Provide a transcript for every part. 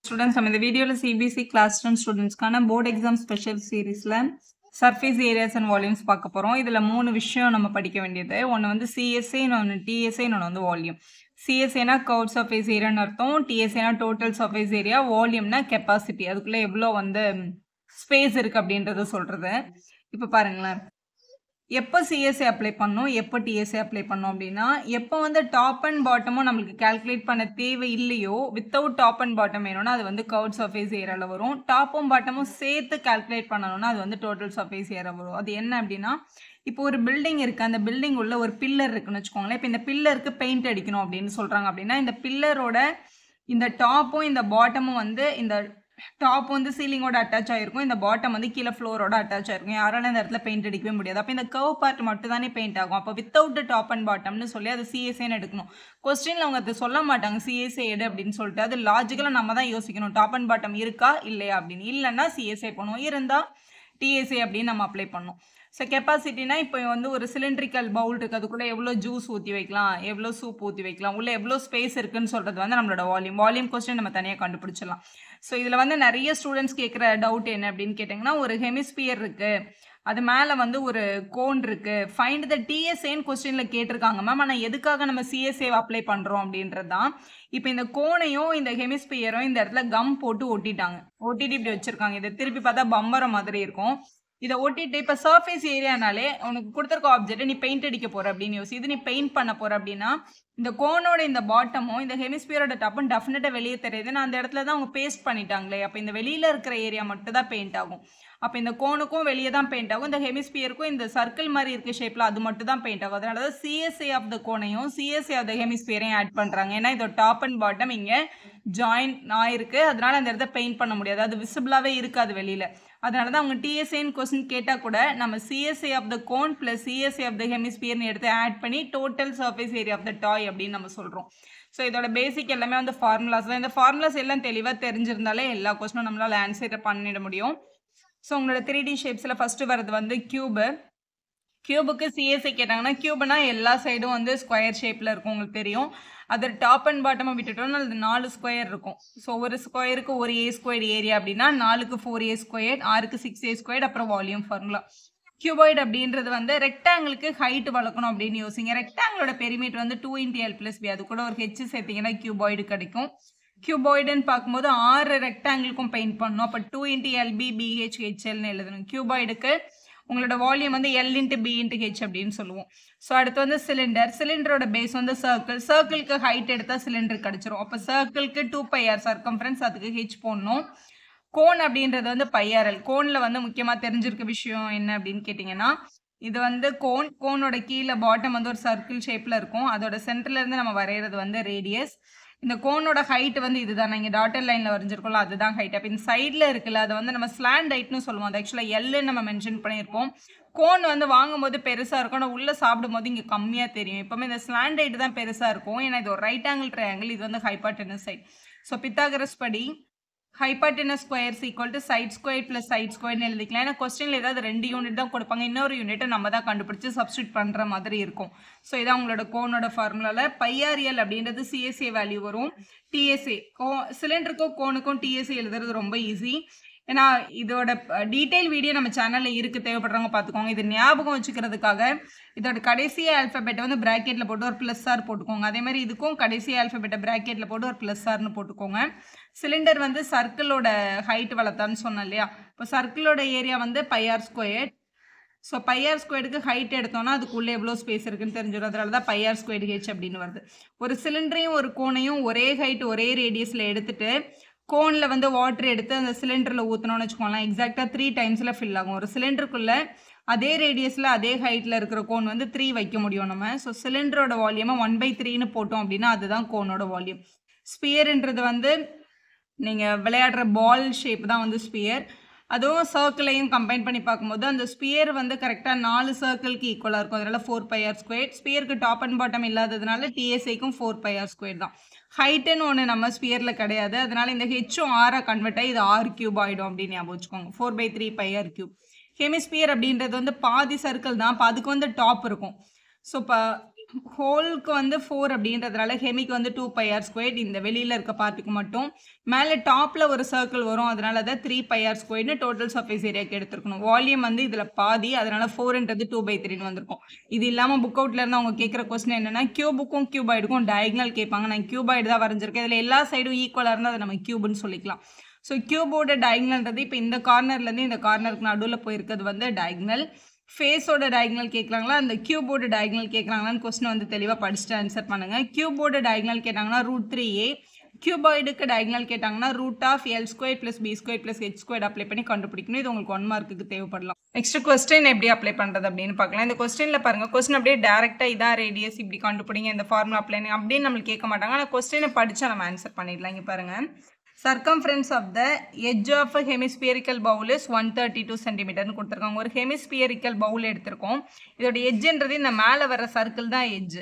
Students, நம்ம இந்த வீடியோல CBSE class 10 ஸ்டூடெண்ட்ஸ்க்கான போர்டு எக்ஸாம் ஸ்பெஷல் சீரீஸ்ல சர்ஃபேஸ் ஏரியாஸ் அண்ட் வால்யூம்ஸ் பார்க்க போறோம். இதுல 3 விஷயம் நம்ம படிக்க வேண்டியது. ஒன்னு வந்து CSA, இன்னொன்னு TSA, இன்னொன்னு வந்து வால்யூம். CSAனா கர்வ் சர்ஃபேஸ் ஏரியான்னு அர்த்தம், TSAனா டோட்டல் சர்ஃபேஸ் ஏரியா, வால்யூம்னா கெப்பாசிட்டி, அதுக்குள்ள எவ்வளோ வந்து ஸ்பேஸ் இருக்கு அப்படின்றத சொல்றது. இப்ப பாருங்களேன், எப்போ சிஎஸ்ஏ அப்ளை பண்ணணும், எப்போ டிஎஸ்ஏ அப்ளை பண்ணணும் அப்படின்னா, எப்போ வந்து டாப் அண்ட் பாட்டமும் நம்மளுக்கு கால்குலேட் பண்ண தேவை இல்லையோ, வித்தவுட் டாப் அண்ட் பாட்டம் வேணும்னா அது வந்து கர்வ் சர்ஃபேஸ் ஏரியாவில் வரும். டாப்பும் பாட்டமும் சேர்த்து கால்குலேட் பண்ணணும்னா அது வந்து டோட்டல் சர்ஃபேஸ் ஏரியா வரும். அது என்ன அப்படின்னா, இப்போ ஒரு பில்டிங் இருக்கு, அந்த பில்டிங் உள்ள ஒரு பில்லர் இருக்குன்னு வச்சுக்கோங்களேன். இப்போ இந்த பில்லருக்கு பெயிண்ட் அடிக்கணும் அப்படின்னு சொல்றாங்க அப்படின்னா, இந்த பில்லரோட இந்த டாப்பும் இந்த பாட்டமும் வந்து இந்த டாப் வந்து சீலிங்கோட அட்டாச் ஆயிருக்கும், இந்த பாட்டம் வந்து கீழே ஃப்ளோரோட அட்டாச் ஆயிருக்கும். யாரால இந்த இடத்துல பெயிண்ட் அடிக்கவே முடியாது. அப்போ இந்த கர்வ் பார்ட் மட்டும் தானே பெயிண்ட் ஆகும். அப்போ வித்தவுட் டாப் அண்ட் பாட்டம்னு சொல்லி அது சிஎஸ்ஏன்னு எடுக்கணும். கொஸ்டின்ல அவங்க அதை சொல்ல மாட்டாங்க சிஎஸ்ஏ எடு அப்படின்னு சொல்லிட்டு. அது லாஜிக்கலா நம்ம தான் யோசிக்கணும், டாப் அண்ட் பாட்டம் இருக்கா இல்லையா அப்படின்னு. இல்லைன்னா சிஎஸ்ஏ பண்ணுவோம், இருந்தா டிஎஸ்ஏ அப்படின்னு நம்ம அப்ளை பண்ணோம். ஸோ கெப்பாசிட்டினா இப்போ வந்து ஒரு சிலிண்ட்ரிக்கல் பவுல் இருக்குது, அதுக்குள்ளே எவ்வளோ ஜூஸ் ஊற்றி வைக்கலாம், எவ்வளோ சூப் ஊற்றி வைக்கலாம், உள்ள எவ்வளோ ஸ்பேஸ் இருக்குன்னு சொல்கிறது வந்து நம்மளோட வால்யூம் கொஸ்டின் நம்ம தனியாக கண்டுபிடிச்சிடலாம். ஸோ இதில் வந்து நிறைய ஸ்டூடெண்ட்ஸ் கேட்குற டவுட் என்ன அப்படின்னு கேட்டிங்கன்னா, ஒரு ஹெமிஸ்பியர் இருக்குது, அது மேலே வந்து ஒரு கோன் இருக்குது, ஃபைண்ட் த டிஎஸ்ஏன்னு கொஸ்டினில் கேட்டிருக்காங்க மேம். ஆனால் எதுக்காக நம்ம சிஎஸ்ஏ அப்ளை பண்ணுறோம் அப்படின்றது தான். இப்போ இந்த கோனையும் இந்த ஹெமிஸ்பியரும் இந்த இடத்துல கம் போட்டு ஒட்டிட்டாங்க, ஒட்டிட்டு இப்படி வச்சுருக்காங்க. இதை திருப்பி பார்த்தா பம்பரம் மாதிரி இருக்கும். இதை ஒட்டிட்டு இப்போ சர்ஃபேஸ் ஏரியானாலே உனக்கு கொடுத்துருக்க ஆப்ஜெக்ட் நீ பெயிண்ட் அடிக்க போற அப்படின்னு யோசி. இது நீ பெயிண்ட் பண்ண போற அப்படின்னா, இந்த கோனோட இந்த பாட்டமும் இந்த ஹெமிஸ்பியரோட டாப்பும் டெஃபினட்டா வெளியே தெரியுது. நான் அந்த இடத்துல தான் அவங்க பேஸ்ட் பண்ணிட்டாங்களே, அப்போ இந்த வெளியில இருக்கிற ஏரியா மட்டும் தான் பெயிண்ட் ஆகும். அப்போ இந்த கோனுக்கும் வெளியே தான் பெயிண்ட் ஆகும், இந்த ஹெமிஸ்பியருக்கும் இந்த சர்க்கிள் மாதிரி இருக்க ஷேப்ல அது மட்டும் தான் பெயிண்ட் ஆகும். அதனால தான் சிஎஸ்ஏ ஆஃப் த கோனையும் சிஎஸ்ஏ ஆஃப் த ஹெமிஸ்பியரையும் ஆட் பண்றாங்க. ஏன்னா இதோட டாப் அண்ட் பாட்டம் இங்க ஜாயின் ஆயிருக்கு, அதனால அந்த இடத்த பெயிண்ட் பண்ண முடியாது, அது விசிபிளாவே இருக்காது வெளியில. அதனால தான் அவங்க டிஎஸ்ஏன்னு கொஸ்டின் கேட்டால் கூட நம்ம CSA of the cone plus CSA of the ஹெமிஸ்பியர்னு எடுத்து ஆட் பண்ணி total surface area of the toy அப்படின்னு நம்ம சொல்கிறோம். ஸோ இதோட பேசிக் எல்லாமே வந்து ஃபார்முலாஸ் தான். இந்த ஃபார்முலாஸ் எல்லாம் தெளிவாக தெரிஞ்சிருந்தாலே எல்லா கொஸ்டினும் நம்மளால் ஆன்சர் பண்ணிட முடியும். ஸோ உங்களோட 3D ஷேப்ஸில் ஃபஸ்ட்டு வரது வந்து கியூபு. கியூபுக்கு சிஎஸ்ஏ கேட்டாங்கன்னா, கியூப்னா எல்லா சைடும் வந்து ஸ்கொயர் ஷேப்பில் இருக்கும், உங்களுக்கு தெரியும். அது டாப் அண்ட் பாட்டமாக விட்டுட்டோம்னா அது 4 ஸ்கொயர் இருக்கும். ஸோ ஒரு ஸ்கொயருக்கு ஒரு ஏ ஸ்கொயர் ஏரியா அப்படின்னா 4க்கு 4a ஸ்கொயர், 6க்கு 6a ஸ்கொயர், அப்புறம் வால்யூம் ஃபார்முலா. கியூபாய்டு அப்படின்றது வந்து ரெக்டாங்கிளுக்கு ஹைட் வளர்க்கணும் அப்படின்னு யோசிங்க. ரெக்டாங்கிளோட பெரிமீட்டர் வந்து 2 × L+B, அது கூட ஒரு ஹெச் சேர்த்திங்கன்னா கியூபாய்டு கிடைக்கும். கியூபாய்டுன்னு பார்க்கும்போது 6 ரெக்டாங்கிளுக்கும் பெயிண்ட் பண்ணணும். அப்போ 2 × LB BH HLன்னு எழுதணும். கியூபாய்டுக்கு உங்களோட வால்யூம் வந்து L × B × H அப்படின்னு சொல்லுவோம். ஸோ அடுத்து வந்து சிலிண்டர். சிலிண்டரோட பேஸ் வந்து சர்க்கிள். சர்க்கிளுக்கு ஹைட் எடுத்தால் சிலிண்டர் கிடச்சிரும். அப்போ சர்க்கிளுக்கு 2πr சர்க்கம்ஃபரன்ஸ், அதுக்கு ஹெச் போடணும். கோன் அப்படின்றது வந்து πRL. கோனில் வந்து முக்கியமாக தெரிஞ்சிருக்க விஷயம் என்ன அப்படின்னு கேட்டிங்கன்னா, இது வந்து கோனோட கீழே பாட்டம் வந்து ஒரு சர்க்கிள் ஷேப்பில் இருக்கும், அதோட சென்டர்லேருந்து நம்ம வரைகிறது வந்து ரேடியஸ். இந்த கோனோட ஹைட் வந்து இதுதான், இங்கே டாட்டர் லைனில் வரைஞ்சிருக்கோம்ல அதுதான் ஹைட். அப்போ இந்த சைடில் இருக்குல்ல அதை வந்து நம்ம ஸ்லாண்ட் ஹைட்னு சொல்லுவோம். அது ஆக்சுவலாக எல்லுன்னு நம்ம மென்ஷன் பண்ணியிருப்போம். கோன் வந்து வாங்கும்போது பெருசாக இருக்கும், ஆனால் உள்ளே சாப்பிடும்போது இங்கே கம்மியாக தெரியும். எப்போவுமே இந்த ஸ்லாண்ட் ஹைட் தான் பெருசாக இருக்கும், ஏன்னா இது ஒரு ரைட் ஆங்கிள் ட்ரையாங்கிள், இது வந்து ஹைபாட்டனஸ் சைட். ஸோ பித்தாகரஸ் படி hypotenuse squares equal to side square plus side ஸ்கொயர்னு எழுதிக்கலாம். ஏன்னா கொஸ்டினில் ஏதாவது 2 யூனிட் தான் கொடுப்பாங்க, இன்னொரு யூனிட்டை நம்ம தான் கண்டுபிடிச்சி சப்ஸ்டியூட் பண்ணுற மாதிரி இருக்கும். ஸோ இதான் உங்களோட கோனோட ஃபார்முலாவில் πRL அப்படின்றது சிஎஸ்ஏ வேல்யூ வரும். டிஎஸ்ஏ சிலிண்டருக்கும் கோனுக்கும் டிஎஸ்ஏ எழுதுறது ரொம்ப ஈஸி. ஏன்னா இதோட டீட்டெயில் வீடியோ நம்ம சேனலில் இருக்குது, தேவைப்படுறவங்க பார்த்துக்கோங்க. இது ஞாபகம் வச்சுக்கிறதுக்காக இதோட கடைசி ஆல்ஃபபெட்டை வந்து ப்ராக்கெட்டில் போட்டு ஒரு +R போட்டுக்கோங்க. அதே மாதிரி இதுக்கும் கடைசி ஆல்ஃபபெட்டை ப்ராக்கெட்டில் போட்டு ஒரு +Rன்னு போட்டுக்கோங்க. சிலிண்டர் வந்து சர்க்கிளோட ஹைட் வளர்த்தான்னு சொன்னோம் இல்லையா, இப்போ சர்க்கிளோட ஏரியா வந்து πr². ஸோ πr² ஹைட் எடுத்தோம்னா அதுக்குள்ளே எவ்வளோ ஸ்பேஸ் இருக்குன்னு தெரிஞ்சிடும். அதனால தான் πr² H அப்படின்னு வருது. ஒரு சிலிண்டரையும் ஒரு கோனையும் ஒரே ஹைட் ஒரே ரேடியஸில் எடுத்துட்டு கோனில் வந்து வாட்டர் எடுத்து அந்த சிலிண்டரில் ஊற்றணும்னு வச்சுக்கோங்களேன், எக்ஸாக்டாக 3 டைம்ஸில் ஃபில் ஆகும். ஒரு சிலிண்டருக்குள்ளே அதே ரேடியஸில் அதே ஹைட்டில் இருக்கிற கோன் வந்து 3 வைக்க முடியும் நம்ம. ஸோ சிலிண்டரோட வால்யூமை 1/3ன்னு போட்டோம் அப்படின்னா அதுதான் கோனோட வால்யூம். ஸ்பியர்ன்றது வந்து நீங்கள் விளையாடுற பால் ஷேப் தான் வந்து ஸ்பியர். அதுவும் சர்க்கிளையும் கம்பைன் பண்ணி பார்க்கும்போது அந்த ஸ்பியர் வந்து கரெக்டாக 4 சர்க்கிளுக்கு ஈக்குவலாக இருக்கும். அதனால 4πr². ஸ்பியருக்கு டாப் அண்ட் பாட்டம் இல்லாததுனால டிஎஸ்ஐக்கும் 4πr² தான். ஹைட்டுன்னு ஒன்று நம்ம ஸ்பியரில் கிடையாது, அதனால இந்த ஹெச்சும் ஆராக கன்வெர்ட் ஆகி இது r³ ஆகிடும் அப்படின்னு ஞாபகம் வச்சுக்கோங்க. 4/3πr³. ஹெமிஸ்பியர் அப்படின்றது வந்து பாதி சர்க்கிள் தான், இப்போ அதுக்கு வந்து டாப் இருக்கும். ஸோ இப்போ ஹோலுக்கு வந்து 4 அப்படின்றதுனால ஹெமிக்கு வந்து 2 பை ஆர் ஸ்கொயர்ட் இந்த வெளியில் இருக்க பார்ட்டுக்கு மட்டும். மேலே டாப்பில் ஒரு சர்க்கிள் வரும், அதனால தான் 3 பை ஆர் ஸ்கொயர்னு டோட்டல் சர்ஃபேஸ் ஏரியாவுக்கு எடுத்துருக்கணும். வால்யூம் வந்து இதில் பாதி, அதனால 4ன்றது 2/3 வந்திருக்கும். இது இல்லாமல் புக் அவுட்ல இருந்து அவங்க கேட்குற கொஸ்டின் என்னன்னா, கியூபுக்கும் கியூபாய்டுக்கும் டயக்னல் கேட்பாங்க. நான் கியூபாய்டு தான் வரைஞ்சிருக்கேன். இதில் எல்லா சைடும் ஈக்குவலாக இருந்தால் அதை நம்ம கியூப்னு சொல்லிக்கலாம். ஸோ கியூபோட டயக்னல்ன்றது இப்போ இந்த கார்னர்லேருந்து இந்த கார்னருக்கு நடுவில் போயிருக்கிறது வந்து டயக்னல். ஃபேஸோட டயக்னல் கேட்குறாங்களா, அந்த கியூபோட டயக்னல் கேட்குறாங்களான்னு கொஸ்டின் வந்து தெளிவாக படிச்சுட்டு ஆன்சர் பண்ணுங்கள். கியூபோட டயக்னல் கேட்டாங்கன்னா √3a, கியூபாய்டுக்கு டயக்னல் கேட்டாங்கன்னா √(L² + B² + H² அப்ளை பண்ணி கண்டுபிடிக்கணும். இது உங்களுக்கு 1 மார்க்குக்கு தேவைப்படலாம். நெக்ஸ்ட் கொஸ்டின் எப்படி அப்ளை பண்ணுறது அப்படின்னு பார்க்கலாம். இந்த கொஸ்டினில் பாருங்கள், கொஸ்டின் அப்படியே டேரெக்டாக இதான் ரேடியஸ் இப்படி கண்டுபிடிங்க, இந்த ஃபார்முலா அப்ளை அப்படின்னு நம்மளுக்கு கேட்க மாட்டாங்க. ஆனால் கொஸ்டினை படித்தா நம்ம ஆன்சர் பண்ணிடலாம். இங்கே பாருங்கள், circumference of the edge of a hemispherical bowl is 132 cm கொடுத்துருக்காங்க. ஒரு hemispherical bowl எடுத்திருக்கோம். இதோட எட்ஜ்ன்றது இந்த மேலே வர சர்க்கிள் தான் எட்ஜ்.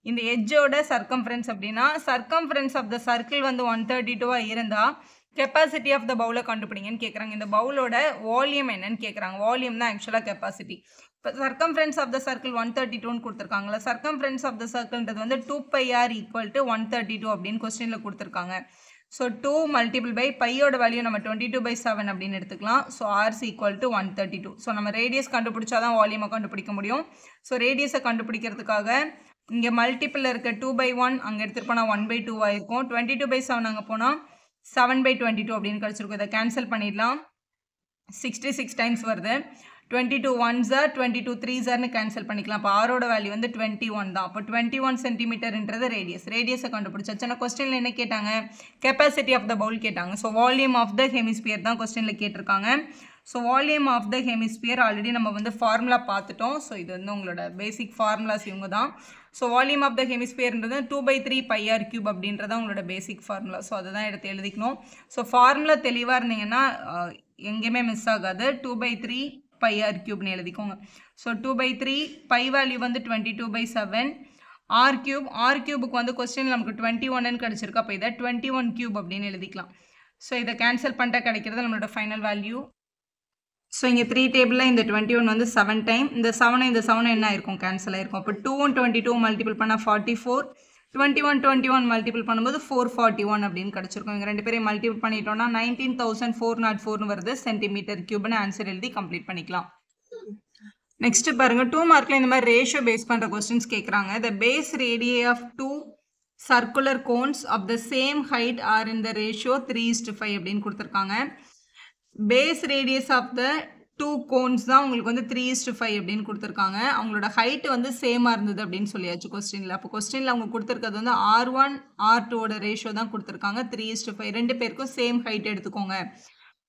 இந்த எட்ஜோட சர்க்கம்ஃபரன்ஸ் அப்படின்னா சர்க்கம்ஃபரன்ஸ் ஆஃப் த சர்க்கிள் வந்து 132 இருந்தால் கெப்பாசிட்டி ஆஃப் த பவுலை கண்டுபிடிங்கன்னு கேட்குறாங்க. இந்த பவுலோட வால்யூம் என்னன்னு கேட்குறாங்க. வால்யூம் தான் ஆக்சுவலாக கெப்பாசிட்டி. இப்போ சர்க்கம்ஃபரன்ஸ் ஆஃப் த சர்க்கிள் 132ன்னு கொடுத்துருக்காங்களா. சர்க்கம்ஃபரன்ஸ் ஆஃப் த சர்க்கிள்ன்றது வந்து 2πr = 132 அப்படின்னு கொஸ்டினில் கொடுத்துருக்காங்க. ஸோ 2 மல்டிபிள் பை பையோட வேல்யூ நம்ம 22/7 அப்படின்னு எடுத்துக்கலாம். ஸோ ஆர்ஸ் = 132. ஸோ நம்ம ரேடியஸ் கண்டுபிடிச்சா தான் வால்யூமை கண்டுபிடிக்க முடியும். ஸோ ரேடியஸை கண்டுபிடிக்கிறதுக்காக இங்கே மல்டிப்பிள் இருக்க 2/1 அங்கே எடுத்துகிட்டு போனால் 1/2 ஆயிருக்கும். 22/7 அங்கே போனால் 7/22 அப்படின்னு கிடச்சிருக்கும். இதை கேன்சல் பண்ணிடலாம். 66 டைம்ஸ் வருது. 22 1s are 22 3s are cancel பண்ணிக்கலாம். அப்போ ஆரோட வேல்யூ வந்து 21 தான். அப்போ 21 சென்டிமீட்டர்ன்றது ரேடியஸ். ரேடியஸை கண்டுபிடிச்சாச்சு. ஆனால் கொஸ்டினில் என்ன கேட்டாங்க, கெப்பாசிட்டி ஆஃப் த பவுல் கேட்டாங்க. So volume of the hemisphere தான் கொஸ்டினில் கேட்டிருக்காங்க. So volume of the hemisphere already நம்ம வந்து ஃபார்முலா பார்த்துட்டோம். ஸோ இது வந்து உங்களோட பேசிக் ஃபார்முலாஸ் இவங்க தான். ஸோ வால்யூம் ஆஃப் த ஹெமிஸ்பியர்ன்றது 2/3πr³ அப்படின்றத உங்களோட பேசிக் ஃபார்முலா. ஸோ அதை தான் எடுத்து எழுதிக்கணும். ஸோ ஃபார்முலா தெளிவாக இருந்தீங்கன்னா எங்கேயுமே மிஸ் ஆகாது. 2/3πr³ எழுதிக்கோங்க. ஸோ 2/3 பை வேல்யூ வந்து 22/7 r³ வந்து கொஸ்டின் நமக்கு 21ன்னு கிடச்சிருக்கு. அப்போ இதை 21³ அப்படின்னு எழுதிக்கலாம். ஸோ இதை கேன்சல் பண்ணிட்டா கிடைக்கிறது நம்மளோட ஃபைனல் வேல்யூ. ஸோ இங்கே 3 டேபிளில் இந்த 21 வந்து 7 டைம், இந்த 7 என்ன ஆயிருக்கும், கேன்சல் ஆயிருக்கும். அப்போ 2 22 மல்டிபிள் பண்ணால் 44, 21 மல்டிபிள் பண்ணும்போது 441 அப்படின்னு கிடச்சிருக்கும். இங்கே 2 பேரையும் மல்டிபிள் பண்ணிட்டோம்னா 19,404 வருது cm³ ஆன்சர் எழுதி கம்ப்ளீட் பண்ணிக்கலாம். நெக்ஸ்ட் பாருங்க, 2 மார்க்கில் இந்த மாதிரி ரேஷியோ பேஸ் பண்ணுற கொஸ்டின்ஸ் கேட்குறாங்க. The base radii of 2 circular cones of the same height are in the ratio 3:5 அப்படின்னு கொடுத்துருக்காங்க. Base radius of the 2 cones தான் உங்களுக்கு வந்து 3:5 அப்படின்னு கொடுத்துருக்காங்க. அவங்களோட ஹைட்டு வந்து சேமாக இருந்தது அப்படின்னு சொல்லியாச்சு கொஸ்டினில். அப்போ கொஸ்டினில் அவங்க கொடுத்துருக்கிறது வந்து R1 R2ஓட ரேஷியோ தான் கொடுத்துருக்காங்க. 3:5 2 பேருக்கும் சேம் ஹைட் எடுத்துக்கோங்க.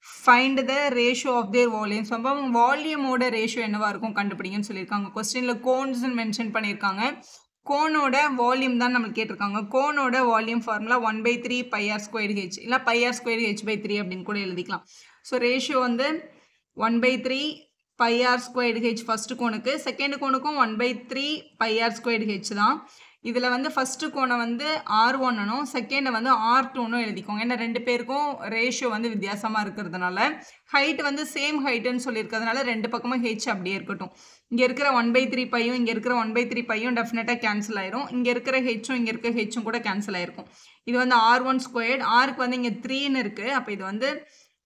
Find the ratio of their volumes. அப்போ வால்யூமோட ரேஷியோ என்னவா இருக்கும் கண்டுபிடிங்கன்னு சொல்லியிருக்காங்க. கொஸ்டினில் கோன்ஸ்ன்னு மென்ஷன் பண்ணியிருக்காங்க. கோனோட வால்யூம் தான் நம்மளுக்கு கேட்டிருக்காங்க. கோனோட வால்யூம் ஃபார்முலா 1/3πr²h இல்லை πr²h/3 அப்படின்னு கூட எழுதிக்கலாம். ஸோ ரேஷியோ வந்து 1/3πr²h ஃபஸ்ட்டு கோனுக்கு, செகண்ட் கோனுக்கும் 1/3πr²h தான். இதில் வந்து ஃபஸ்ட்டு கோனை வந்து R1னும் செகண்டை வந்து R2னும் எழுதிக்கோங்க. ஏன்னா 2 பேருக்கும் ரேஷியோ வந்து வித்தியாசமாக இருக்கிறதுனால, ஹைட் வந்து சேம் ஹைட்டுன்னு சொல்லியிருக்கிறதுனால 2 பக்கமும் ஹெச் அப்படியே இருக்கட்டும். இங்கே இருக்கிற 1/3πயும் இங்கே இருக்கிற 1/3πயும் டெஃபினட்டாக கேன்சல் ஆயிரும். இங்கே இருக்கிற ஹெச்சும் இங்கே இருக்கிற ஹெச்சும் கூட கேன்சல் ஆயிருக்கும். இது வந்து R1², ஆருக்கு வந்து இங்கே 3ன்னு இருக்குது. அப்போ இது வந்து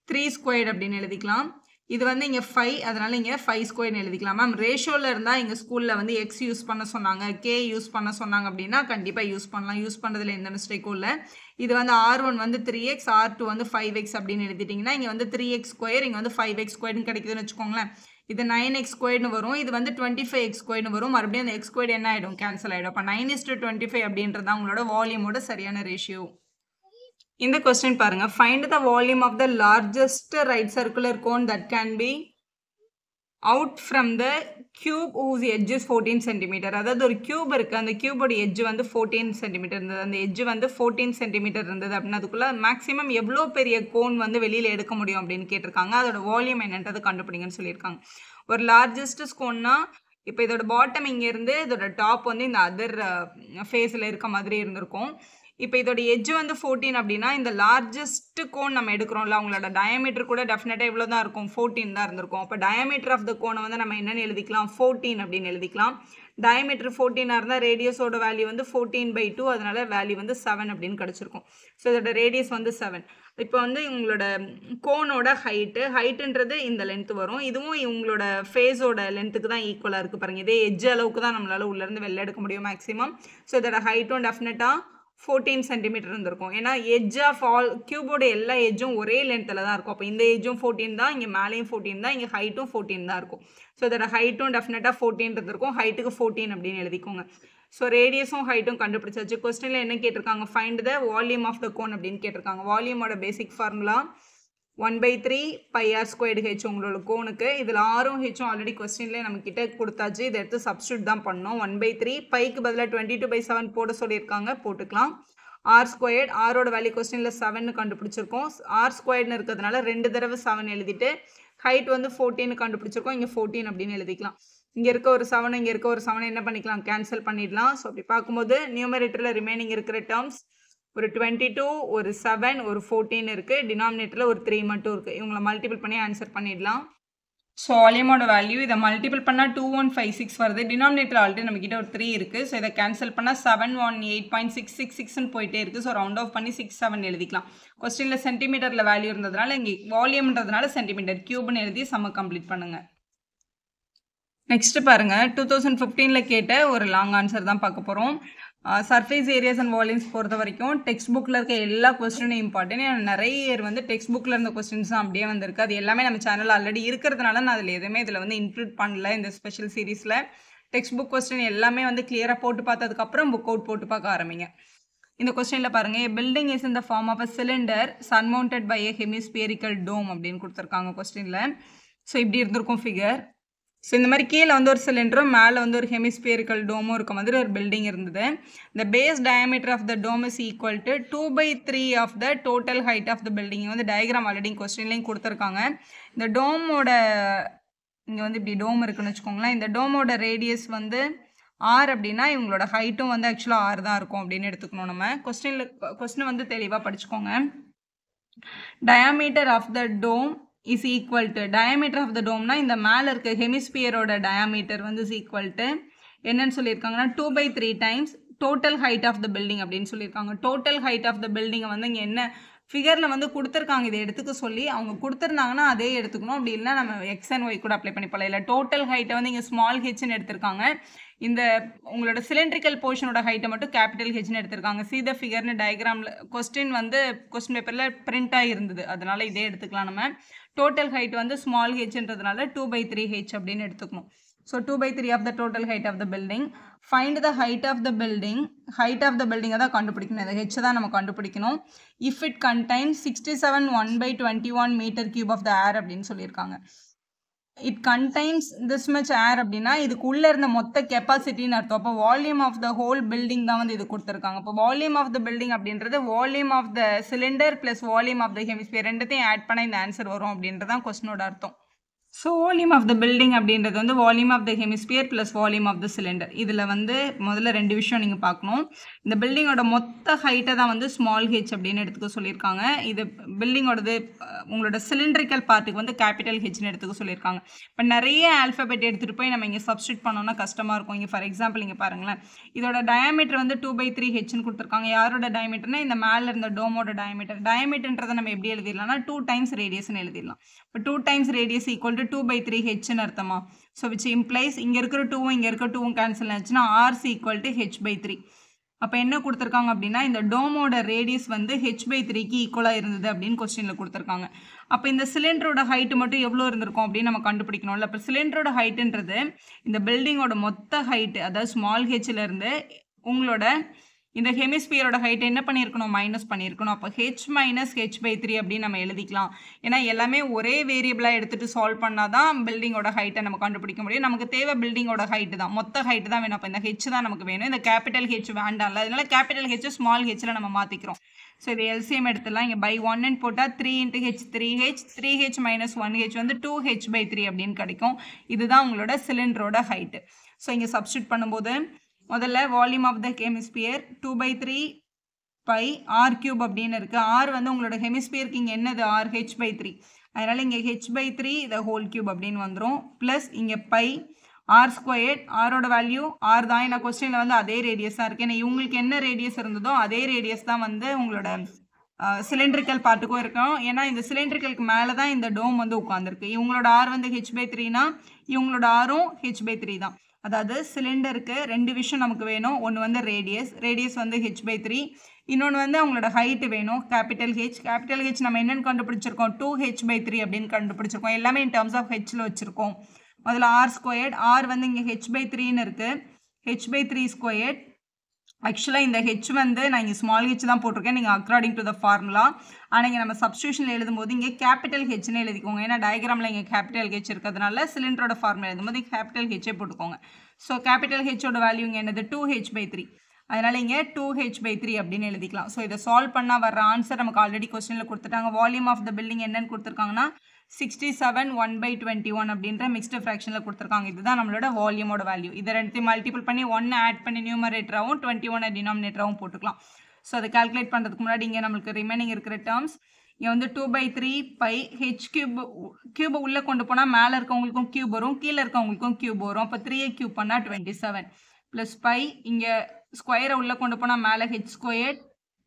3² அப்படின்னு எழுதிக்கலாம். இது வந்து இங்கே 5, அதனால் இங்கே 5² எழுதிக்கலாம். மேம் ரேஷியோவில் இருந்தால் எங்கள் ஸ்கூலில் வந்து X யூஸ் பண்ண சொன்னாங்க, K யூஸ் பண்ண சொன்னாங்க அப்படின்னா கண்டிப்பாக யூஸ் பண்ணலாம். யூஸ் பண்ணுறதுல எந்த மிஸ்டேக்கும் இல்லை. இது வந்து R1 வந்து 3x, R2 வந்து 5x அப்படின்னு எழுதிட்டிங்கன்னா இங்கே வந்து 3x², இங்கே வந்து 5x² கிடைக்குதுன்னு வச்சுக்கோங்களேன். இது 9x² வரும். இது வந்து 25x² வரும். மறுபடியும் அந்த x² என்ன ஆகிடும், கேன்சல் ஆகிடும். அப்போ 9:25 அப்படின்றது தான் உங்களோட வால்யூமோட சரியான ரேஷியோ. இந்த கொஸ்டின் பாருங்க, find the volume of the largest right circular cone that can be out from the cube whose edge is 14 cm. அதாவது ஒரு கியூப் இருக்குது, அந்த கியூபோட எட்ஜ் வந்து 14 cm இருந்தது. அந்த எட்ஜ் வந்து 14 cm இருந்தது அப்படின்னா அதுக்குள்ளே மேக்ஸிமம் எவ்வளோ பெரிய கோன் வந்து வெளியில் எடுக்க முடியும் அப்படின்னு கேட்டிருக்காங்க. அதோட வால்யூம் என்னன்றது கண்டுபிடிங்கன்னு சொல்லியிருக்காங்க. ஒரு லார்ஜஸ்ட் கோன்னா இப்போ இதோட பாட்டம் இங்கேருந்து இதோட டாப் வந்து இந்த அதர் ஃபேஸில் இருக்க மாதிரி இருந்திருக்கும். இப்போ இதோட எட்ஜ் வந்து 14 அப்படின்னா இந்த லார்ஜஸ்ட் கோன் நம்ம எடுக்கிறோம்ல அவங்களோட டயமீட்டர் கூட டெஃபினட்டாக இவ்வளோ தான் இருக்கும் 14 தான் இருந்திருக்கும். அப்போ டயமீட்டர் ஆஃப் த கோனை வந்து நம்ம என்னென்னு எழுதிக்கலாம் 14 அப்படின்னு எழுதிக்கலாம். டயமீட்டர் 14 இருந்தால் ரேடியஸோட வேல்யூ வந்து 14/2 அதனால வேல்யூ வந்து 7 அப்படின்னு கிடச்சிருக்கும். ஸோ இதோட ரேடியஸ் வந்து 7. இப்போ வந்து இவங்களோட கோனோட ஹைட்டுன்றது இந்த லென்த் வரும். இதுவும் இவங்களோட ஃபேஸோட லென்த்துக்கு தான் ஈக்குவலாக இருக்குது பாருங்கள். இதே எட்ஜ் அளவுக்கு தான் நம்மளால் உள்ளேருந்து வெளில எடுக்க முடியும் மேக்ஸிமம். ஸோ இதோட ஹைட்டும் டெஃபினட்டாக 14 சென்டிமீட்டர் இருந்திருக்கும். ஏன்னா எட்ஜ் ஆஃப் ஆல் கியூபோட எல்லா எட்ஜும் ஒரே லென்த்தில் தான் இருக்கும். அப்போ இந்த எட்ஜும் 14 தான், இங்கே மேலேயும் 14 தான், இங்கே ஹைட்டும் 14 தான் இருக்கும். ஸோ இதோட ஹைட்டும் டெஃபினட்டாக 14 இருந்திருக்கும். ஹைட்டுக்கு 14 அப்படின்னு எழுதிக்கோங்க. ஸோ ரேடியஸும் ஹைட்டும் கண்டுபிடிச்சாச்சு. கொஸ்டினில் என்ன கேட்டிருக்காங்க, find the volume of the cone அப்படின்னு கேட்டிருக்காங்க. வால்யூமோட பேசிக் ஃபார்முலா 1/3 πr²h உங்களோட கோனுக்கு. இதில் ஆரும் ஹெச்சும் ஆல்ரெடி கொஸ்டின்லேயே நம்ம கிட்ட கொடுத்தாச்சு. இதை எடுத்து சப்ஸ்டியூட் தான் பண்ணோம். 1/3 பைக்கு பதிலாக 22/7 போட சொல்லியிருக்காங்க, போட்டுக்கலாம். r², ஆரோட வேல்யூ கொஸ்டினில் 7 கண்டுபிடிச்சிருக்கோம். r² இருக்கிறதுனால 2 தடவை 7 எழுதிட்டு ஹைட் வந்து 14 கண்டுபிடிச்சிருக்கோம். இங்கே 14 அப்படின்னு எழுதிக்கலாம். இங்கே இருக்க ஒரு 7 இங்கே இருக்க ஒரு 7 என்ன பண்ணிக்கலாம், கேன்சல் பண்ணிடலாம். ஸோ அப்படி பார்க்கும்போது நியூமரேட்டரில் ரிமைனிங் இருக்கிற டேர்ம்ஸ் ஒரு 22, ஒரு 7, ஒரு 14 இருக்குது. டினாமினேட்டரில் ஒரு 3 மட்டும் இருக்குது. இவங்களை மல்டிபிள் பண்ணி ஆன்சர் பண்ணிடலாம். ஸோ வால்யூமோட வேல்யூ இதை மல்டிபிள் பண்ணால் 2156 வருது. டினாமினேட்டர் ஆல்ரெடி நம்மக்கிட்ட ஒரு 3 இருக்குது. ஸோ இதை கேன்சல் பண்ணால் 718.666ன்னு போயிட்டே இருக்குது. ஸோ ரவுண்ட் ஆஃப் பண்ணி 67 எழுதிக்கலாம். கொஸ்டினில் சென்டிமீட்டரில் வேல்யூ இருந்ததுனால இங்கே வால்யூம்ன்றதுனால சென்டிமீட்டர் கியூப்னு எழுதி சம்ம கம்ப்ளீட் பண்ணுங்கள். நெக்ஸ்ட்டு பாருங்கள், 2015 கேட்ட ஒரு லாங் ஆன்சர் தான் பார்க்க போகிறோம். சர்ஃபேஸ் ஏரியாஸ் அண்ட் வால்யூம்ஸ் பொறுத்த வரைக்கும் டெக்ஸ்ட் புக்கில் இருக்க எல்லா கொஸ்டினும் இம்பார்ட்டன்ட். ஏன்னா நிறைய பேர் வந்து டெக்ஸ்ட் புக்கில் இருந்த கொஸ்டின்ஸ் தான் அப்படியே வந்திருக்கு. அது எல்லாமே நம்ம சேனல் ஆல்ரெடி இருக்கிறதுனால நான் அதில் எதுவுமே இதில் வந்து இன்க்ளூட் பண்ணல. இந்த ஸ்பெஷல் சீரீஸில் டெக்ஸ்ட் புக் கொஸ்டின் எல்லாமே வந்து கிளியராக போட்டு பார்த்ததுக்கப்புறம் புக் அவுட் போட்டு பார்க்க ஆரம்பிங்க. இந்த கொஸ்டினில் பாருங்கள், building is in the form of a cylinder surmounted by a hemispherical dome அப்படின்னு கொடுத்துருக்காங்க கொஸ்டினில். ஸோ இப்படி இருந்திருக்கும் ஃபிகர். ஸோ இந்த மாதிரி கீழே வந்து ஒரு சிலிண்டரும் மேலே வந்து ஒரு ஹெமிஸ்பியரிக்கல் டோமும் இருக்க மாதிரி ஒரு பில்டிங் இருந்தது. இந்த base diameter of the dome is equal to 2/3 of the total height of the building. வந்து டயக்ராம் ஆல்ரெடி கொஸ்டின்லேயும் கொடுத்துருக்காங்க. இந்த டோமோட இங்கே வந்து இப்படி டோம் இருக்குன்னு வச்சுக்கோங்களேன். இந்த டோமோட ரேடியஸ் வந்து r அப்படின்னா இவங்களோட ஹைட்டும் வந்து ஆக்சுவலாக r தான் இருக்கும் அப்படின்னு எடுத்துக்கணும். நம்ம கொஸ்டின் வந்து தெளிவாக படிச்சுக்கோங்க. Diameter of the dome is equal to diameter of the dome. இந்த மேலே இருக்க ஹெமிஸ்பியரோட டயாமீட்டர் வந்து is equal to என்னன்னு சொல்லியிருக்காங்கன்னா 2/3 times total height of the building அப்படின்னு சொல்லியிருக்காங்க. total height of the building வந்து இங்கே என்ன ஃபிகரில் வந்து கொடுத்துருக்காங்க, இதை எடுத்துக்க சொல்லி அவங்க கொடுத்துருந்தாங்கன்னா அதே எடுத்துக்கணும். அப்படி இல்லைனா நம்ம எக்ஸ் அண்ட் ஒய் கூட அப்ளை பண்ணி போகலாம். இல்லை டோட்டல் ஹைட்டை வந்து இங்கே ஸ்மால் ஹெச்னு எடுத்திருக்காங்க. இந்த உங்களோட சிலிண்ட்ரிக்கல் போர்ஷனோட ஹைட்டை மட்டும் கேபிட்டல் ஹெச்னு எடுத்திருக்காங்க. சி த ஃபிகர்னு டயக்ராமில் கொஸ்டின் வந்து கொஸ்டின் பேப்பரில் பிரிண்ட் ஆகிருந்தது, அதனால இதே எடுத்துக்கலாம். நம்ம டோட்டல் ஹைட் வந்து ஸ்மால் ஹெச்ன்றதுனால 2/3h அப்படின்னு எடுத்துக்கணும். So 2/3 of the total height of the building. Find the height of the building. Height of the பில்டிங்கை தான் கண்டுபிடிக்கணும். இந்த ஹெச் தான் நம்ம கண்டுபிடிக்கணும். If it contains 67 1/21 metre cube of the air அப்படின்னு சொல்லியிருக்காங்க. It contains this much air அப்படின்னா இதுக்கு உள்ளே இருந்த மொத்த கெப்பாசிட்டின்னு அர்த்தம். அப்போ volume of the whole building தான் வந்து இது கொடுத்துருக்காங்க. இப்போ வால்யூம் ஆஃப் த பில்டிங் அப்படின்றது volume of the cylinder plus volume of the hemisphere ரெண்டுத்தையும் ஆட் பண்ண இந்த ஆன்சர் வரும் அப்படின்றது தான் கொஸ்டினோட அர்த்தம். So volume of the building அப்படின்றது வந்து volume of the hemisphere plus volume of the cylinder. இதில் வந்து முதல்ல 2 விஷயம் நீங்கள் பார்க்கணும். இந்த பில்டிங்கோட மொத்த ஹைட்டை தான் வந்து ஸ்மால் ஹெச் அப்படின்னு எடுத்துக்க சொல்லியிருக்காங்க. இது பில்டிங்கோடது உங்களோட சிலிண்ட்ரிக்கல் பார்ட்டுக்கு வந்து கேபிட்டல் ஹெச்னு எடுத்துக்க சொல்லியிருக்காங்க. இப்போ நிறைய ஆல்ஃபபெட் எடுத்துகிட்டு போய் நம்ம இங்கே சப்ஸ்டியூட் பண்ணோம்னா கஷ்டமாக இருக்கும். இங்கே ஃபார் எக்ஸாம்பிள் இங்கே பாருங்களேன், இதோட டயாமீட்டர் வந்து 2/3h கொடுத்துருக்காங்க. யாரோட டயாமீட்டர்னா இந்த மேலே இருந்த டோமோட டயாமீட்டர். டயாமீட்டர்ன்றதை நம்ம எப்படி எழுதிடலாம்னா 2 times ரேடியஸ்ன்னு எழுதிடலாம். இப்போ 2 times ரேடியஸ் ஈக்குவல் டு 2/3hன்னு அர்த்தமா. ஸோ விச் இம்ப்ளைஸ் இங்கே இருக்கிற 2வும் இங்கே இருக்கிற 2வும் கேன்சல் ஆச்சுன்னா r ஈக்குவல் டு h/3. அப்போ என்ன கொடுத்துருக்காங்க அப்படின்னா இந்த டோமோட ரேடியஸ் வந்து h/3க்கு ஈக்குவலாக இருந்தது அப்படின்னு கொஸ்டினில் கொடுத்துருக்காங்க. அப்போ இந்த சிலிண்டரோட ஹைட்டு மட்டும் எவ்வளோ இருந்திருக்கும் அப்படின்னு நம்ம கண்டுபிடிக்கணும்ல. அப்போ சிலிண்டரோட ஹைட்டுன்றது இந்த பில்டிங்கோட மொத்த ஹைட்டு, அதாவது ஸ்மால் ஹெச்லேருந்து உங்களோட இந்த ஹெமிஸ்பியரோட ஹைட்டை என்ன பண்ணியிருக்கணும், மைனஸ் பண்ணியிருக்கணும். அப்போ h - h/3 அப்படின்னு நம்ம எழுதிக்கலாம். ஏன்னா எல்லாமே ஒரே வேரியபிளாக எடுத்துகிட்டு சால்வ் பண்ணால் தான் பில்டிங்கோட ஹைட்டை நம்ம கண்டுபிடிக்க முடியும். நமக்கு தேவை பில்டிங்கோட ஹைட்டு தான், மொத்த ஹைட்டு தான் வேணும். அப்போ இந்த ஹெச் தான் நமக்கு வேணும். இந்த கேபிட்டல் ஹெச் வேண்டாம்ல, அதனால கேபிட்டல் ஹெச் ஸ்மால் ஹெச்சில் நம்ம மாற்றிக்கிறோம். ஸோ இது எல்சிஎம் எடுத்துடலாம். இங்கே by 1ன்னு போட்டால் 3 × h 3h, 3h - 1h வந்து 2h/3 அப்படின்னு கிடைக்கும். இதுதான் உங்களோட சிலிண்டரோட ஹைட்டு. ஸோ இங்கே சப்ஸ்டியூட் பண்ணும்போது முதல்ல volume of the hemisphere 2/3 pi r cube அப்படின்னு இருக்குது. ஆர் வந்து உங்களோட ஹெமிஸ்பியருக்கு இங்கே என்னது ஆர் h/3. அதனால் இங்கே h/3 இதை ஹோல் கியூப் அப்படின்னு வந்துடும். ப்ளஸ் இங்கே பை ஆர் ஸ்கொயர்ட். ஆரோட வேல்யூ ஆர் தான். ஏன்னா கொஸ்டினில் வந்து அதே ரேடியஸ் தான் இருக்குது. ஏன்னா இவங்களுக்கு என்ன ரேடியஸ் இருந்ததோ அதே ரேடியஸ் தான் வந்து உங்களோட சிலிண்ட்ரிக்கல் பார்ட்டுக்கும் இருக்கும். ஏன்னா இந்த சிலிண்ட்ரிக்கலுக்கு மேலே தான் இந்த டோம் வந்து உட்காந்துருக்கு. இவங்களோட ஆர் வந்து h/3னா இவங்களோட ஆரும் h/3 தான். அதாவது சிலிண்டருக்கு ரெண்டு விஷயம் நமக்கு வேணும். ஒன்று வந்து ரேடியஸ் வந்து h/3. இன்னொன்று வந்து அவங்களோட ஹைட்டு வேணும், கேபிட்டல் ஹெச் நம்ம என்னென்னு கண்டுபிடிச்சிருக்கோம் 2h/3 அப்படின்னு கண்டுபிடிச்சிருக்கோம். எல்லாமே இன் டர்ம்ஸ் ஆஃப் ஹெச்சில் வச்சுருக்கோம். முதல்ல ஆர் ஸ்கொயர்ட். ஆர் வந்து இங்கே h/3ன்னு இருக்குது. h/3 squared. ஆக்சுவலாக இந்த ஹெச் வந்து நான் இங்கே ஸ்மால் ஹெச் தான் போட்டிருக்கேன், நீங்கள் அக்கார்டிங் டு த ஃபார்முலா. ஆனால் இங்கே நம்ம சப்ஸ்டியூஷனில் எழுதும்போது இங்கே கேபிட்டல் ஹெச்னு எழுதிக்கோங்க. ஏன்னா டயக்ராமில் இங்கே கேபிட்டல் ஹெச் இருக்கிறதுனால சிலிண்டரோட ஃபார்முலா எழுதும்போது கேபிட்டல் ஹெச்சே போட்டுக்கோங்க. ஸோ கேபிட்டல் ஹெச்சோட வேல்யூ இங்கே என்னது 2h/3. அதனால் இங்கே 2h/3 அப்படின்னு எழுதிக்கலாம். ஸோ இதை சால்வ் பண்ணால் வர ஆன்சர் நமக்கு ஆல்ரெடி கொஸ்டினில் கொடுத்துட்டாங்க. வால்யூம் ஆஃப் த பில்டிங் என்னன்னு கொடுத்துருக்காங்கன்னா 67 1/21 அப்படின்ற மிக்ஸ்டு ஃப்ராக்ஷனில் கொடுத்துருக்காங்க. இதுதான் நம்மளோட வால்யூமோட வேல்யூ. இதை ரெண்டு மல்டிபிள் பண்ணி 1 ஆட் பண்ணி நியூமரேட்டராகவும் 21 டினாமினேட்டராகவும் போட்டுக்கலாம். ஸோ அதை கால்குலேட் பண்ணுறதுக்கு முன்னாடி இங்கே நம்மளுக்கு ரிமைனிங் இருக்கிற டேர்ம்ஸ் இங்கே வந்து 2/3 பை ஹெச் கியூப் உள்ளே கொண்டு போனால் மேலே இருக்கவங்களுக்கும் கியூப் வரும், கீழே இருக்கவங்களுக்கும் கியூப் வரும். அப்போ 3 கியூப் பண்ணால் 27 ப்ளஸ் பை இங்கே ஸ்கொயரை உள்ளே கொண்டு போனால் மேலே ஹெச் ஸ்கொயர்,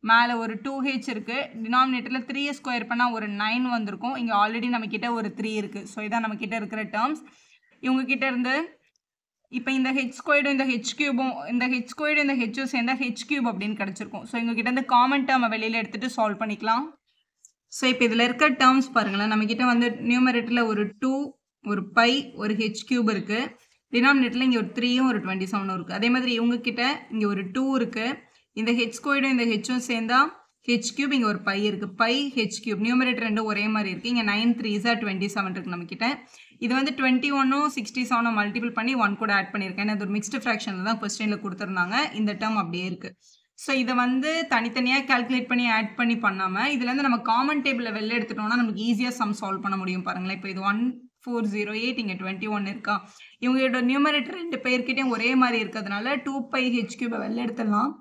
மேலே ஒரு 2h இருக்குது. டினாமினேட்டரில் 3 ஸ்கொயர் பண்ணால் ஒரு 9 வந்திருக்கும். இங்கே ஆல்ரெடி நம்மக்கிட்ட ஒரு 3 இருக்குது. ஸோ இதான் நம்மக்கிட்ட இருக்கிற டேர்ம்ஸ். இவங்கக்கிட்ட இருந்து இப்போ இந்த ஹெச் ஸ்கொயர்டும் இந்த ஹெச் கியூபும் இந்த ஹெச்சும் சேர்ந்தால் ஹெச் கியூப் அப்படின்னு கிடச்சிருக்கும். ஸோ இவங்ககிட்ட இருந்து காமன் டேர்மை வெளியில் எடுத்துகிட்டு சால்வ் பண்ணிக்கலாம். ஸோ இப்போ இதில் இருக்க டேர்ம்ஸ் பாருங்களேன். நம்மக்கிட்ட வந்து நியூமரேட்டரில் ஒரு 2, ஒரு பை, ஒரு ஹெச் கியூப் இருக்குது. டினாமினேட்டரில் இங்கே ஒரு 3யும் ஒரு 27 இருக்குது. அதே மாதிரி இவங்கக்கிட்ட இங்கே ஒரு 2 இருக்குது. இந்த ஹெச் ஸ்கொயர்டும் இந்த ஹெச்சும் சேர்ந்தா ஹெச் கியூப், இங்கே ஒரு பை இருக்குது. பை ஹெச் கியூப் நியூமரேட்டர் ரெண்டும் ஒரே மாதிரி இருக்குது. இங்கே 9 3s 27 இருக்குது நம்மக்கிட்ட. இது வந்து 21ம் 67ம் மல்டிபிள் பண்ணி 1 கூட ஆட் பண்ணியிருக்கேன். ஏன்னா இது ஒரு மிக்ஸ்டு ஃப்ராக்ஷனில் தான் கொஸ்டினில் கொடுத்துருந்தாங்க. இந்த டேர்ம் அப்படியே இருக்குது. ஸோ இதை வந்து தனித்தனியாக கால்குலேட் பண்ணி ஆட் பண்ணி பண்ணாமல் இதுலேருந்து நம்ம காமன் டேபிளில் வெளில எடுத்துட்டோம்னா நமக்கு ஈஸியாக சம் சால்வ் பண்ண முடியும். பாருங்களேன், இப்போ இது 1408 இங்கே 21 இருக்கா. இவங்களோட நியூமரேட்டர் ரெண்டு பேர்கிட்டையும் ஒரே மாதிரி இருக்கிறதுனால 2πh³ வெளில எடுத்துடலாம்.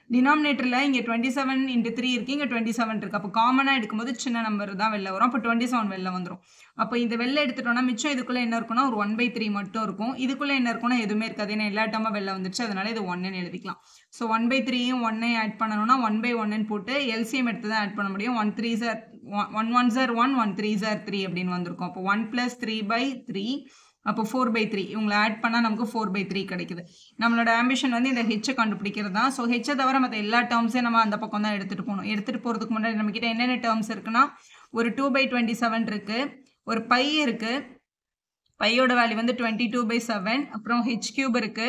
டினாமினேட்டரில் இங்கே 27 × 3 இருக்குது, இங்கே 27 இருக்குது. அப்போ காமனாக எடுக்கும்போது சின்ன நம்பர் தான் வெளில வரும். அப்போ 27 வெளில வந்துடும். அப்போ இந்த வெளில எடுத்துட்டோம்னா மிச்சம் இதுக்குள்ளே என்ன இருக்குன்னா ஒரு 1/3 மட்டும் இருக்கும். இதுக்குள்ளே என்ன இருக்குன்னா எதுவுமே இருக்காது. ஏன்னா எல்லா டேர்மாக வெளில வந்துடுச்சு, அதனால இது 1ன்னு எழுதிக்கலாம். ஸோ 1/3யும் 1ஐயும் ஆட் பண்ணணும்னா 1/1ன்னு போட்டு எல்சிஎம் எடுத்து தான் ஆட் பண்ண முடியும். 1 3s are 1 1s are 1 1 3s are 3 அப்படின்னு வந்திருக்கும். அப்போ 1 + 3/3 அப்போ 4/3 இவங்களை ஆட் பண்ணால் நமக்கு 4/3 கிடைக்குது. நம்மளோட ஆம்பிஷன் வந்து இந்த ஹெச்சை கண்டுபிடிக்கிறது தான். ஸோ ஹெச்சை தவிர மற்ற எல்லா டேர்ம்ஸையும் நம்ம அந்த பக்கம் தான் எடுத்துகிட்டு போகணும். எடுத்துகிட்டு போகிறதுக்கு முன்னாடி நம்மக்கிட்ட என்னென்ன டேர்ம்ஸ் இருக்குன்னா ஒரு 2/27 இருக்குது, ஒரு பை இருக்குது, பையோட வேல்யூ வந்து 22/7, அப்புறம் h³ இருக்குது.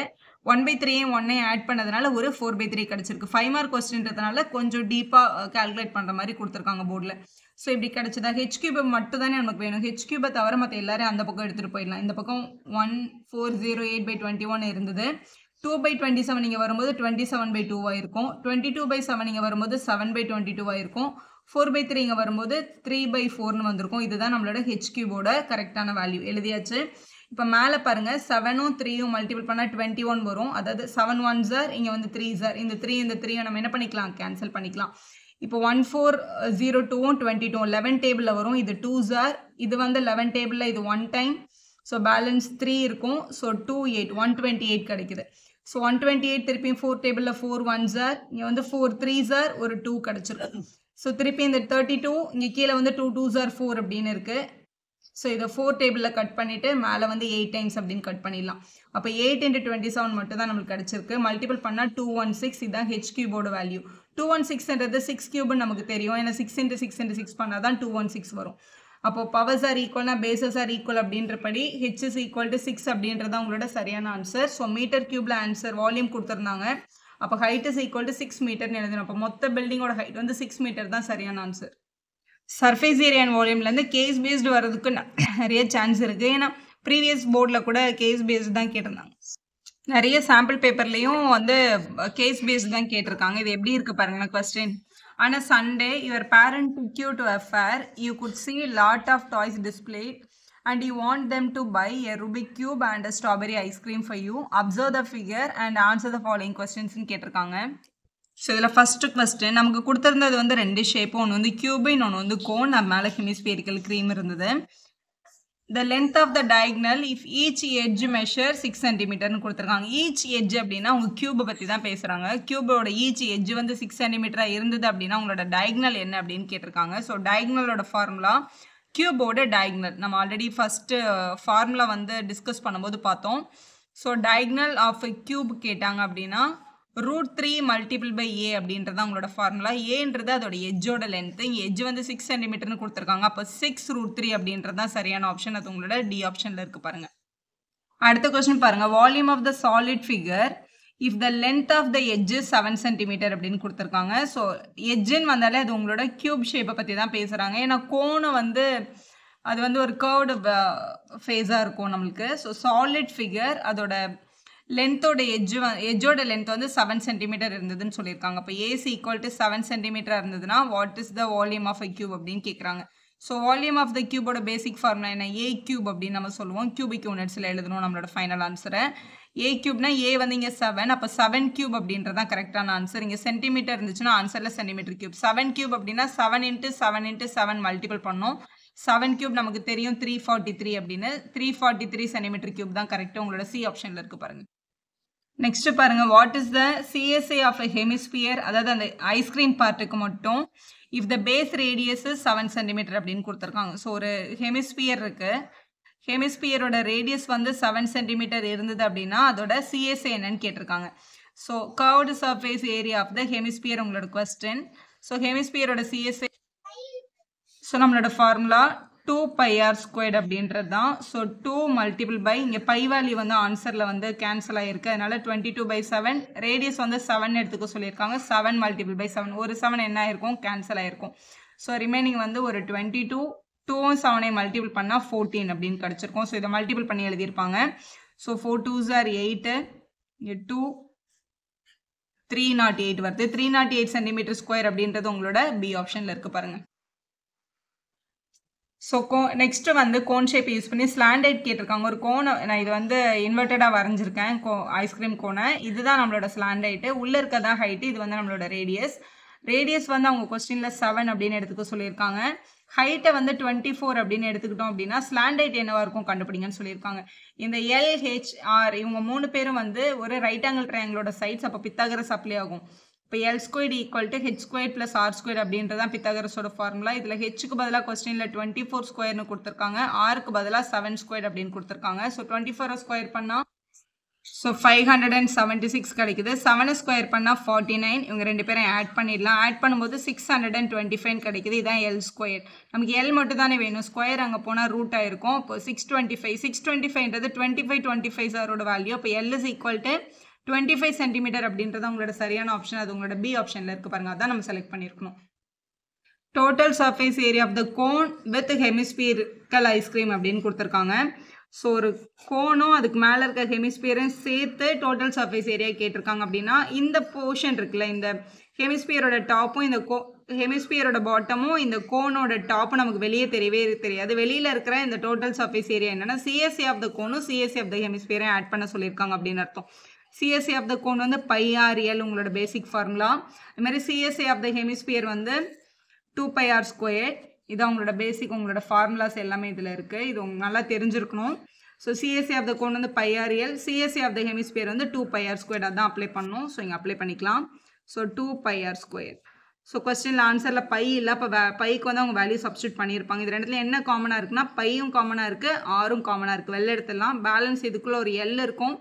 1/3யும் 1ஐயும் ஆட் பண்ணதுனால ஒரு 4/3 கிடச்சிருக்கு. 5 மார்க் கொஸ்டின்றதுனால கொஞ்சம் டீப்பாக கால்குலேட் பண்ணுற மாதிரி கொடுத்துருக்காங்க போர்டில். ஸோ இப்படி கிடச்சதா h³ மட்டும் தானே நமக்கு வேணும். h³ தவிர மற்ற எல்லாரும் அந்த பக்கம் எடுத்துகிட்டு போயிடலாம். இந்த பக்கம் 1408/21 இருந்தது. 2/27 இங்கே வரும்போது 27/2 ஆயிருக்கும். 22/7 இங்கே வரும்போது 7/22 ஆயிருக்கும். 4/3 இங்கே வரும்போது 3/4ன்னு வந்திருக்கும். இதுதான் நம்மளோட h³ கரெக்டான வேல்யூ. எழுதியாச்சு. இப்போ மேலே பாருங்கள், 7ம் 3யும் மல்டிபிள் பண்ணால் 21 வரும். அதாவது 7 1s are, இங்கே வந்து 3s are. இந்த 3யும் நம்ம என்ன பண்ணிக்கலாம், கேன்சல் பண்ணிக்கலாம். இப்போ 1402ம் 22 11 டேபிளில் வரும். இது 2s are, இது வந்து 11 டேபிளில் இது 1 டைம். ஸோ பேலன்ஸ் 3 இருக்கும். ஸோ 2 8 128 கிடைக்குது. ஸோ 128 திருப்பியும் 4 டேபிளில் 4 1s are, இங்கே வந்து 4 3s are, ஒரு 2 கிடச்சிருக்கும். ஸோ திருப்பி இந்த 32 இங்கே கீழே வந்து 2 2s are 4 அப்படின்னு இருக்குது. ஸோ இதை 4 டேபிளில் கட் பண்ணிவிட்டு மேலே வந்து 8 டைம்ஸ் அப்படின்னு கட் பண்ணிடலாம். அப்போ 8 × 27 மட்டும் தான் நம்மளுக்கு கிடச்சிருக்கு. மல்டிபிள் பண்ணால் 216. இதுதான் h³ வேல்யூ. 216ன்றது 6³ நமக்கு தெரியும். ஏன்னா 6 × 6 × 6 பண்ணால் தான் 216 வரும். அப்போது பவர்ஸ் ஆர் ஈக்குவல்னா பேசஸ் ஆர் ஈக்குவல் அப்படின்றபடி h is equal to 6 அப்படின்றது உங்களோட சரியான ஆன்சர். ஸோ மீட்டர் கியூபில் ஆன்சர் வால்யூம் கொடுத்துருந்தாங்க. அப்போ ஹைட் இஸ் ஈக்குவல் டு 6 மீட்டர்னு எழுதணும். அப்போ மொத்த பில்டிங்கோட ஹைட் வந்து 6 மீட்டர் தான் சரியான ஆன்சர். சர்ஃபேஸ் ஏரியா அண்ட் வால்யூம்லேருந்து கேஸ் பேஸ்டு வர்றதுக்கு நிறைய சான்ஸ் இருக்குது. ஏன்னா ப்ரீவியஸ் போர்டில் கூட கேஸ் பேஸ்டு தான் கேட்டிருந்தாங்க. நிறைய சாம்பிள் பேப்பர்லேயும் வந்து கேஸ் பேஸ்டு தான் கேட்டிருக்காங்க. இது எப்படி இருக்குது பாருங்களேன் question. On a Sunday, your parent took you to a fair. You could see a lot of toys displayed and you want them to buy a Rubik cube and a strawberry ice cream for you. Observe the figure and answer the following questions ன்னு கேட்டிருக்காங்க. So இதில் first question நமக்கு கொடுத்துருந்தது வந்து 2 shape, ஒன்று வந்து cube, இன்னொன்று வந்து cone, நம்ம மேலே ஹெமிஸ்பியரிக்கல் க்ரீம் இருந்தது. The length of the diagonal if each edge measure 6 cm கொடுத்துருக்காங்க. ஈச் எட்ஜ் அப்படின்னா அவங்க கியூபை பற்றி தான் பேசுகிறாங்க. கியூபோட ஈச் எட்ஜ் வந்து 6 cm இருந்தது அப்படின்னா உங்களோட டயக்னல் என்ன அப்படின்னு கேட்டிருக்காங்க. ஸோ டயக்னலோட ஃபார்முலா கியூபோட டயக்னல் நம்ம ஆல்ரெடி ஃபஸ்ட்டு ஃபார்முலா வந்து டிஸ்கஸ் பண்ணும்போது பார்த்தோம். ஸோ டயக்னல் ஆஃப் கியூப் கேட்டாங்க அப்படின்னா √3 மல்டிபிள் பை ஏ அப்படின்றது அவங்களோட ஃபார்முலா. ஏன்றது அதோட எட்ஜோட லென்த்து, இங்கே எட்ஜ் வந்து 6 cm கொடுத்துருக்காங்க. அப்போ 6√3 அப்படின்றது தான் சரியான ஆப்ஷன். அது உங்களோட டி ஆப்ஷனில் இருக்குது பாருங்கள். அடுத்த கொஸ்டின் பாருங்கள். Volume of the solid figure if the length of the edge 7 cm அப்படின்னு கொடுத்துருக்காங்க. ஸோ எட்ஜுன்னு வந்தாலே அது உங்களோட கியூப் ஷேப்பை பற்றி தான் பேசுகிறாங்க. ஏன்னா கோனை வந்து அது வந்து ஒரு கர்வ்டு ஃபேஸாக இருக்கும் நம்மளுக்கு. ஸோ சாலிட் ஃபிகர் அதோட லென்த்தோட எட்ஜோட லென்த் வந்து 7 cm இருந்ததுன்னு சொல்லியிருக்காங்க. அப்போ ஏசி ஈக்குவல் டு 7 cm இருந்ததுன்னா what is the volume of a cube அப்படின்னு கேட்குறாங்க. ஸோ வால்யூம் ஆஃப் த கியூபோட பேசிக் ஃபார்முலா என்ன? ஏ கியூப் அப்படின்னு நம்ம சொல்லுவோம். கியூபிக் யூனிட்ஸில் எழுதணும் நம்மளோட ஃபைனல் ஆன்சரை. ஏ கியூப்னா ஏ வந்து இங்கே 7, அப்போ 7 கியூப் அப்படின்றது தான் கரெக்டான ஆன்சர். இங்கே சென்டிமீட்டர் இருந்துச்சுன்னா ஆன்சரில் சென்டிமீட்டர் கியூப். 7 கியூப் அப்படின்னா 7 × 7 × 7 மல்டிபிள் பண்ணோம். 7 கியூப் நமக்கு தெரியும் 343 அப்படின்னு. 343 சென்டிமீட்டர் கியூப் தான் கரெக்டாக உங்களோட சி ஆப்ஷனில் இருக்குது பாருங்கள். நெக்ஸ்ட் பாருங்க, what is the CSA of a hemisphere, அதாவது அந்த ஐஸ்கிரீம் பார்ட்டுக்கு மட்டும் if the base radius 7 cm அப்படின்னு கொடுத்துருக்காங்க. ஸோ ஒரு ஹெமிஸ்பியர் இருக்கு, ஹெமிஸ்பியரோட ரேடியஸ் வந்து 7 cm இருந்தது அப்படின்னா அதோட சிஎஸ்ஏ என்னன்னு கேட்டிருக்காங்க. So curved surface area of the hemisphere உங்களோட கொஸ்டின். ஸோ ஹெமிஸ்பியரோட சிஎஸ்ஏ, ஸோ நம்மளோட ஃபார்முலா 2πr² அப்படின்றது தான். ஸோ 2 மல்டிபிள் பை இங்கே பை வேல்யூ வந்து ஆன்சரில் வந்து கேன்சல் ஆகிருக்கு, அதனால 22/7. ரேடியஸ் வந்து 7 எடுத்துக்க சொல்லியிருக்காங்க. 7 மல்டிபிள் பை 7, ஒரு 7 என்ன ஆயிருக்கும்? கேன்சல் ஆகிருக்கும். ஸோ ரிமைனிங் வந்து ஒரு 22, 2ம் 7ஐ மல்டிபிள் பண்ணால் 14 அப்படின்னு கிடச்சிருக்கும். ஸோ இதை மல்டிபிள் பண்ணி எழுதியிருப்பாங்க. ஸோ 4 2s are 8, இங்கே 2 308 வருது. 308 cm² அப்படின்றது உங்களோட பி ஆப்ஷனில் இருக்குது பாருங்கள். ஸோ நெக்ஸ்ட்டு வந்து கோன் ஷேப் யூஸ் பண்ணி ஸ்லாண்டைட் கேட்டிருக்காங்க. ஒரு கோனை நான் இது வந்து இன்வெர்ட்டடாக வரைஞ்சிருக்கேன், ஐஸ்கிரீம் கோனை. இதுதான் நம்மளோட ஸ்லாண்டைட்டு, உள்ளே இருக்கதான் ஹைட்டு, இது வந்து நம்மளோட ரேடியஸ். ரேடியஸ் வந்து அவங்க கொஸ்டினில் 7 அப்படின்னு எடுத்துக்க சொல்லியிருக்காங்க. ஹைட்டை வந்து 24 அப்படின்னு எடுத்துக்கிட்டோம் அப்படின்னா ஸ்லாண்டைட் என்னவாக இருக்கும் கண்டுபிடிங்கன்னு சொல்லியிருக்காங்க. இந்த LHR இவங்க 3 பேரும் வந்து ஒரு ரைட் ஆங்கிள் ட்ரையாங்கிளோட சைட்ஸ், அப்போ பித்தாகரஸ் அப்ளை ஆகும். இப்போ L² = H² + R² அப்படின்றது தான் பித்தாகரஸோட ஃபார்முலா. இதில் ஹெச்சுக்கு பதிலாக கொஸ்டினில் 24² கொடுத்துருக்காங்க, ஆருக்கு பதிலாக 7² அப்படின்னு கொடுத்துருக்காங்க. ஸோ 24 பண்ணால் ஸோ 576 கிடைக்குது. 7 பண்ணால் 49. இவங்க 2 பேரும் ஆட் பண்ணிடலாம். ஆட் பண்ணும்போது 625 கிடைக்குது. இதுதான் L². நமக்கு L மட்டும் தானே வேணும், ஸ்கொயர் அங்கே போனால் ரூட் ஆகிருக்கும். இப்போ 625ன்றது 25 சாரோட வேல்யூ. இப்போ L = 25 cm அப்படின்றது உங்களோட சரியான ஆப்ஷன். அது உங்களோட பி ஆப்ஷனில் இருக்குது பாருங்கள், அதான் நம்ம செலக்ட் பண்ணியிருக்கணும். Total surface area of the cone with hemispherical ice cream அப்படின்னு கொடுத்துருக்காங்க. ஸோ ஒரு கோனும் அதுக்கு மேலே இருக்க ஹெமிஸ்பியரும் சேர்த்து டோட்டல் சர்ஃபேஸ் ஏரியா கேட்டிருக்காங்க அப்படின்னா இந்த போர்ஷன் இருக்குல்ல, இந்த ஹெமிஸ்பியரோட டாப்பும் இந்த ஹெமிஸ்பியரோட பாட்டமும் இந்த கோனோட டாப்பும் நமக்கு வெளியே தெரியவே தெரியாது. வெளியில் இருக்கிற இந்த டோட்டல் சர்ஃபேஸ் ஏரியா என்னென்னா சிஎஸ்ஏ ஆஃப் த கோனும் சிஎஸ்ஏ ஆஃப் த ஹெமிஸ்பியரையும் ஆட் பண்ண சொல்லியிருக்காங்க அப்படின்னு அர்த்தம். சிஎஸ்ஏ ஆஃப் த கோன் வந்து πr/L உங்களோட பேசிக் ஃபார்முலா. அதுமாதிரி சிஎஸ்ஏ ஆஃப் த ஹெமிஸ்பியர் வந்து 2πr². இதான் உங்களோட பேசிக், உங்களோட ஃபார்முலாஸ் எல்லாமே இதில் இருக்குது. இது உங்களுக்கு நல்லா தெரிஞ்சிருக்கணும். So CSA of the cone வந்து πr/L, CSA of the hemisphere வந்து 2πr². அதான் அப்ளை பண்ணணும். ஸோ இங்கே அப்ளை பண்ணிக்கலாம். So 2πr². ஸோ கொஸ்டினில் ஆன்சரில் பை இல்லை, அப்போ பைக்கு வந்து அவங்க வேல்யூ சப்ஸ்டியூட் பண்ணியிருப்பாங்க. இது ரெண்டுத்துல என்ன காமனாக இருக்குன்னா பையும் காமனாக இருக்குது, ஆரும் காமனாக இருக்குது. வெளில எடுத்துடலாம். பேலன்ஸ் இதுக்குள்ளே ஒரு L இருக்கும்,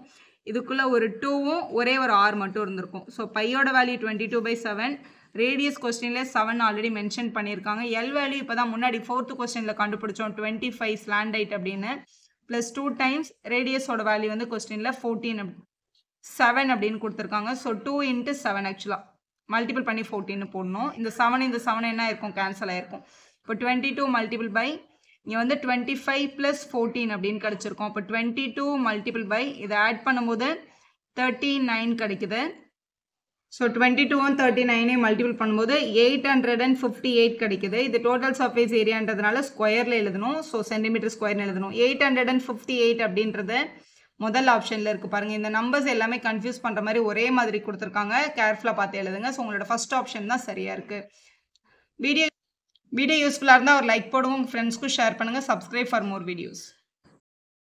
இதுக்குள்ளே ஒரு 2வும் ஒரே ஒரு R மட்டும் இருந்திருக்கும். ஸோ பையோட வேல்யூ 22/7. ரேடியஸ் கொஸ்டினில் 7 ஆல்ரெடி மென்ஷன் பண்ணியிருக்காங்க. L வேல்யூ இப்போ தான் முன்னாடி 4th கொஸ்டினில் கண்டுபிடிச்சோம் 25 ஸ்லாண்டைட் அப்படின்னு. ப்ளஸ் 2 டைம்ஸ் ரேடியஸோட வேல்யூ வந்து கொஸ்டினில் 7 அப்படின்னு கொடுத்துருக்காங்க. ஸோ 2 × 7 ஆக்சுவலாக மல்டிபிள் பண்ணி 14 போடணும். இந்த 7 என்ன இருக்கும்? கேன்சல் ஆகிருக்கும். இப்போ 22 மல்டிபிள் பை இங்கே வந்து 25 + 14 அப்படின்னு கிடச்சிருக்கும். அப்போ 22 மல்டிபிள் பை இதை ஆட் பண்ணும்போது 39 கிடைக்குது. ஸோ 22ம் 39ஐயும் மல்டிபிள் பண்ணும்போது 858 கிடைக்குது. இது டோட்டல் சர்ஃபேஸ் ஏரியான்றதுனால ஸ்கொயரில் எழுதணும். ஸோ சென்டிமீட்டர் ஸ்கொயர்னு எழுதணும். 858 அப்படின்றத முதல் ஆப்ஷனில் இருக்குது பாருங்கள். இந்த நம்பர்ஸ் எல்லாமே கன்ஃபியூஸ் பண்ணுற மாதிரி ஒரே மாதிரி கொடுத்துருக்காங்க. கேர்ஃபுல்லாக பார்த்து எழுதுங்க. ஸோ உங்களோட ஃபர்ஸ்ட் ஆப்ஷன் தான் சரியாக இருக்குது. வீடியோ யூஸ்ஃபுல்லாக இருந்தால் ஒரு லைக் போடுங்க. உங்கள் ஃப்ரெண்ட்ஸ்க்கும் ஷேர் பண்ணுங்கள். Subscribe for more videos.